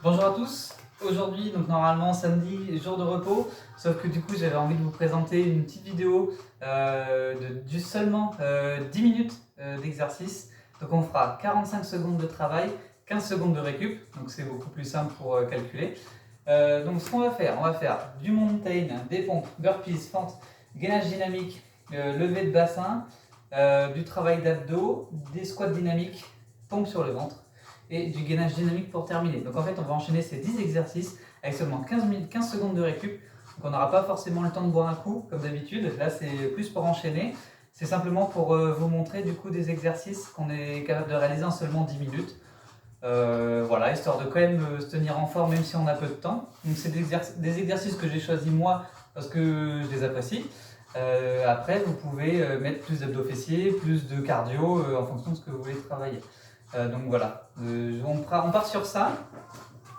Bonjour à tous, aujourd'hui donc normalement samedi, jour de repos, sauf que du coup j'avais envie de vous présenter une petite vidéo de seulement 10 minutes d'exercice. Donc on fera 45 secondes de travail, 15 secondes de récup, donc c'est beaucoup plus simple pour calculer. Donc ce qu'on va faire, on va faire du mountain, des pompes, burpees, fentes, gainage dynamique, levée de bassin, du travail d'abdos, des squats dynamiques, pompes sur le ventre et du gainage dynamique pour terminer. Donc en fait on va enchaîner ces 10 exercices avec seulement 15 secondes de récup. Donc on n'aura pas forcément le temps de boire un coup comme d'habitude, là c'est plus pour enchaîner. C'est simplement pour vous montrer du coup des exercices qu'on est capable de réaliser en seulement 10 minutes. Voilà, histoire de quand même se tenir en forme même si on a peu de temps. Donc c'est des exercices que j'ai choisis moi parce que je les apprécie. Après vous pouvez mettre plus d'abdos fessiers, plus de cardio en fonction de ce que vous voulez travailler. Donc voilà, on part sur ça.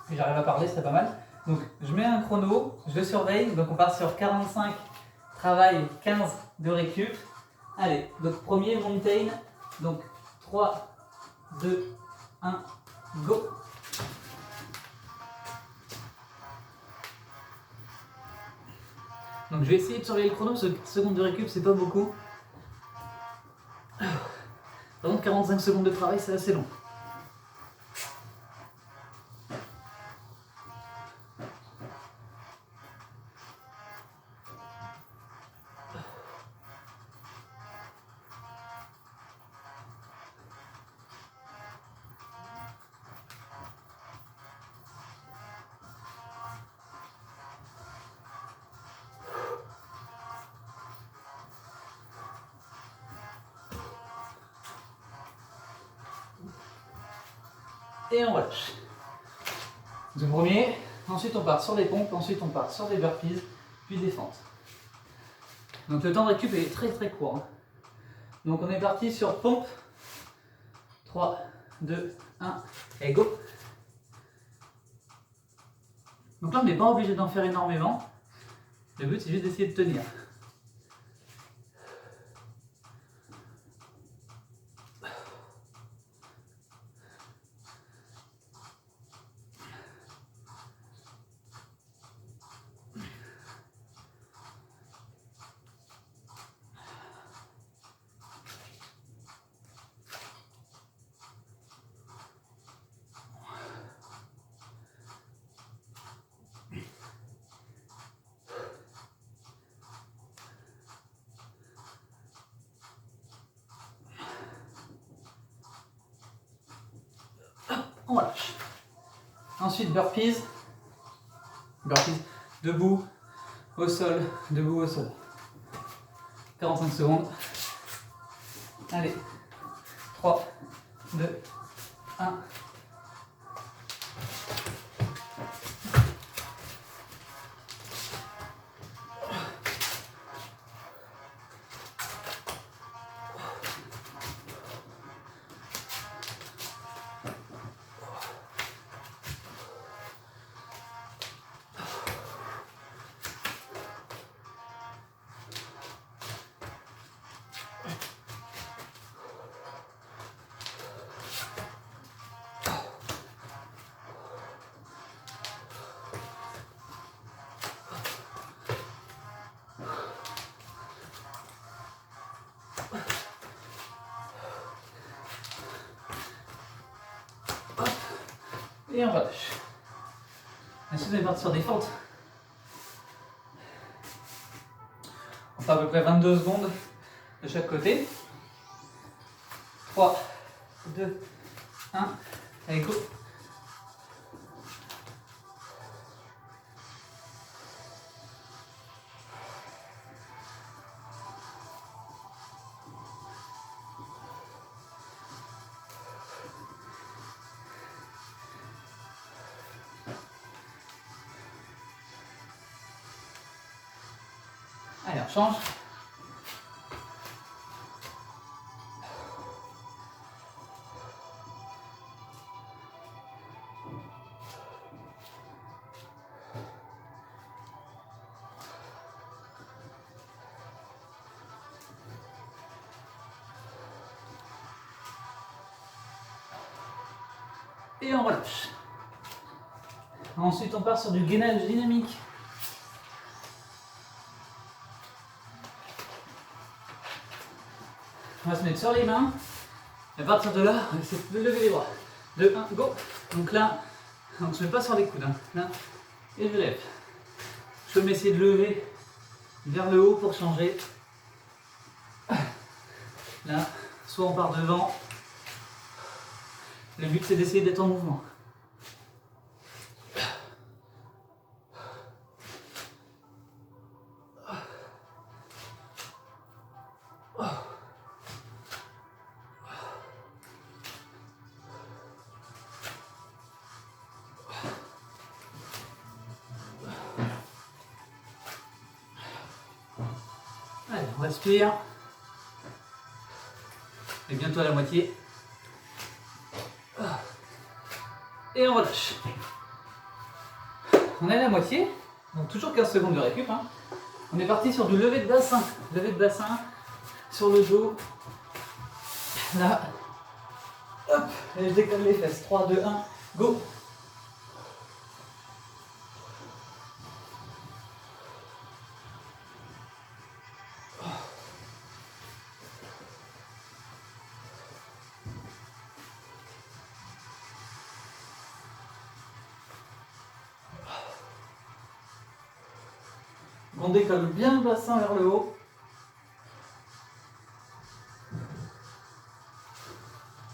Si j'arrive à parler, ce serait pas mal. Donc je mets un chrono, je surveille. Donc on part sur 45 travail, 15 de récup. Allez, donc premier mountain. Donc 3, 2, 1, go. Donc je vais essayer de surveiller le chrono parce que secondes de récup c'est pas beaucoup. Par contre 45 secondes de travail c'est assez long. Et on relâche. Le premier, ensuite on part sur des pompes, ensuite on part sur des burpees, puis des fentes. Donc le temps de récup est très court. Hein. Donc on est parti sur pompe. 3, 2, 1, et go. Donc là on n'est pas obligé d'en faire énormément. Le but c'est juste d'essayer de tenir. On relâche. Ensuite burpees. Burpees debout, au sol, debout, au sol. 45 secondes. Allez. 3, 2, 1. Et on relâche. Ensuite, on est parti sur des fentes. On fait à peu près 22 secondes de chaque côté. 3, 2, 1. Allez, go. Allez, on change. Et on relâche. Ensuite, on part sur du gainage dynamique. On va se mettre sur les mains. Et à partir de là, on va essayer de lever les bras. 2, 1, go. Donc là, donc je ne mets pas sur les coudes. Hein. Là, et je lève. Je peux m'essayer de lever vers le haut pour changer. Là, soit on part devant. Le but c'est d'essayer d'être en mouvement. Allez, on respire. Et bientôt à la moitié. Et on relâche. On est à la moitié, donc toujours 15 secondes de récup. Hein. On est parti sur du lever de bassin. Lever de bassin sur le dos. Là. Hop. Et je décolle les fesses. 3, 2, 1, go. On décolle bien le bassin vers le haut.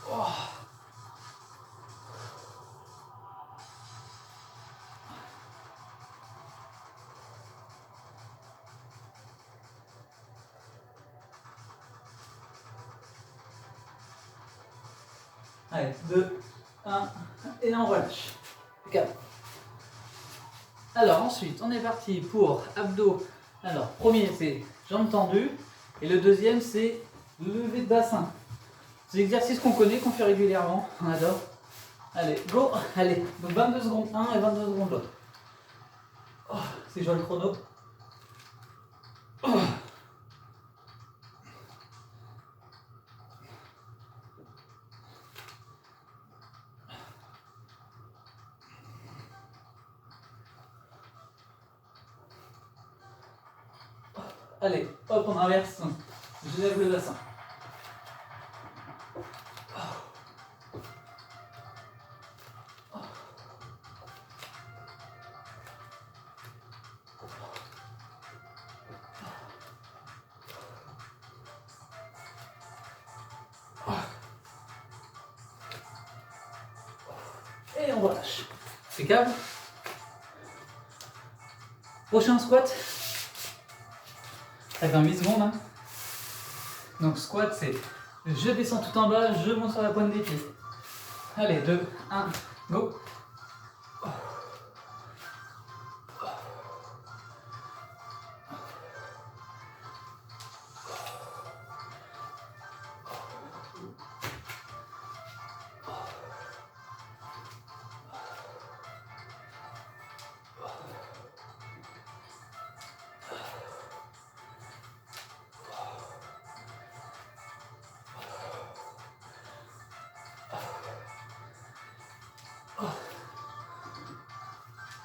Oh. Allez, 2, 1, et on relâche. 4. Alors ensuite, on est parti pour abdos. Alors, premier c'est jambes tendues. Et le deuxième c'est lever de bassin. C'est l'exercice qu'on connaît, qu'on fait régulièrement. On adore. Allez, go. Allez, donc 22 secondes 1 et 22 secondes l'autre. Oh, c'est joué le chrono. Oh. Allez, hop, on inverse. Je lève le bassin. Et on relâche. Impeccable. Prochain squat. Ça fait 8 secondes. Hein. Donc squat c'est je descends tout en bas, je monte sur la pointe des pieds. Allez, 2, 1, go.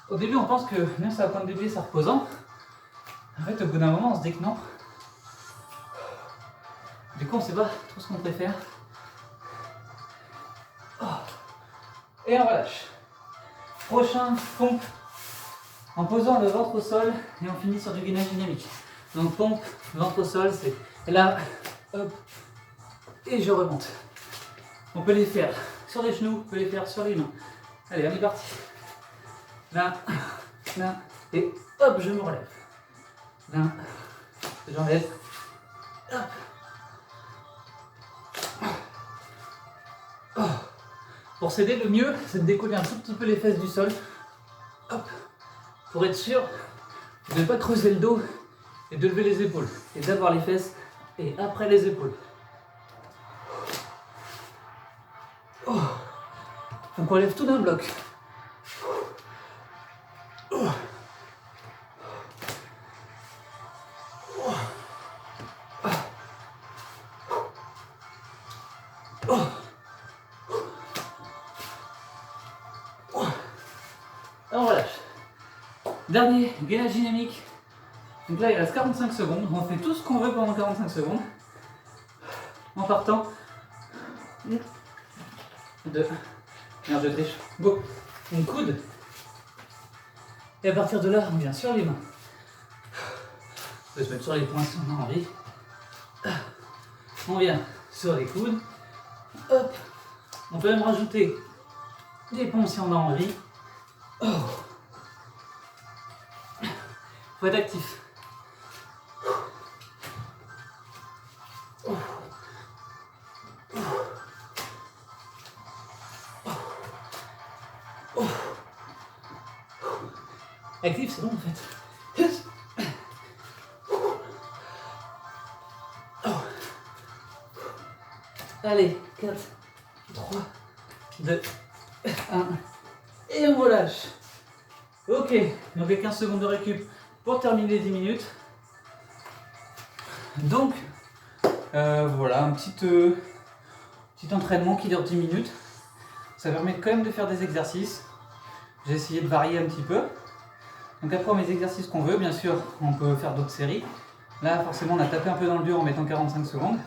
Au début, on pense que même sur la pointe des pieds, c'est reposant. En fait, au bout d'un moment, on se dit que non. Du coup, on ne sait pas trop ce qu'on préfère. Et on relâche. Prochain pompe en posant le ventre au sol et on finit sur du gainage dynamique. Donc pompe, ventre au sol, c'est là, hop, et je remonte. On peut les faire sur les genoux, on peut les faire sur les mains. Allez, on est parti. Là, là, et hop, je me relève. Là, j'enlève. Hop. Oh. Pour s'aider, le mieux, c'est de décoller un tout petit peu les fesses du sol. Hop. Pour être sûr de ne pas creuser le dos et de lever les épaules. Et d'avoir les fesses et après les épaules. Oh. Donc on lève tout d'un bloc. on relâche. Dernier gainage dynamique. Donc là il reste 45 secondes. On fait tout ce qu'on veut pendant 45 secondes. En partant. 2. Merde, je triche. Go. On coude. Et à partir de là, on vient sur les mains. On peut se mettre sur les poings si on a envie. On vient sur les coudes. Hop. On peut même rajouter des pompes si on a envie. Faut être actif. Actif, c'est bon en fait. Allez, 4, 3, 2, 1. Et on relâche. Ok, donc les 15 secondes de récup pour terminer les 10 minutes. Donc, voilà, un petit entraînement qui dure 10 minutes. Ça permet quand même de faire des exercices. J'ai essayé de varier un petit peu. Donc après on met les exercices qu'on veut, bien sûr on peut faire d'autres séries. Là forcément on a tapé un peu dans le dur en mettant 45 secondes.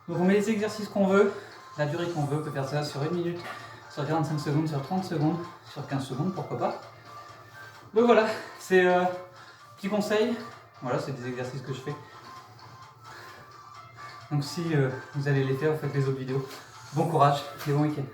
Donc on met les exercices qu'on veut, la durée qu'on veut, on peut faire ça sur 1 minute, sur 45 secondes, sur 30 secondes, sur 15 secondes, pourquoi pas. Donc voilà, c'est petit conseil, voilà c'est des exercices que je fais. Donc si vous allez les faire, vous faites les autres vidéos. Bon courage et bon week-end.